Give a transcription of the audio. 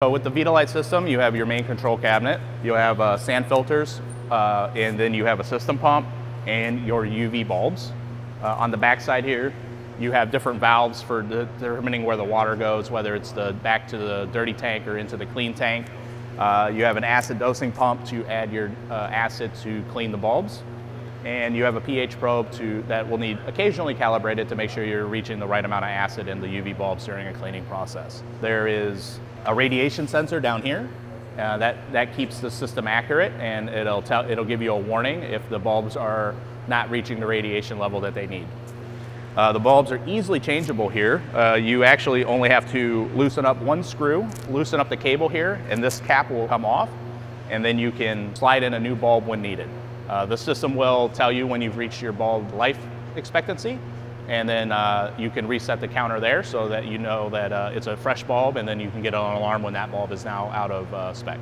So with the VitaLite system, you have your main control cabinet, you'll have sand filters, and then you have a system pump and your UV bulbs. On the back side here, you have different valves for determining where the water goes, whether it's back to the dirty tank or into the clean tank. You have an acid dosing pump to add your acid to clean the bulbs. And you have a pH probe that will need occasionally calibrated to make sure you're reaching the right amount of acid in the UV bulbs during a cleaning process. There is a radiation sensor down here that keeps the system accurate, and it'll give you a warning if the bulbs are not reaching the radiation level that they need. The bulbs are easily changeable here. You actually only have to loosen up one screw, loosen up the cable here, and this cap will come off, and then you can slide in a new bulb when needed. The system will tell you when you've reached your bulb life expectancy, and then you can reset the counter there so that you know that it's a fresh bulb, and then you can get an alarm when that bulb is now out of spec.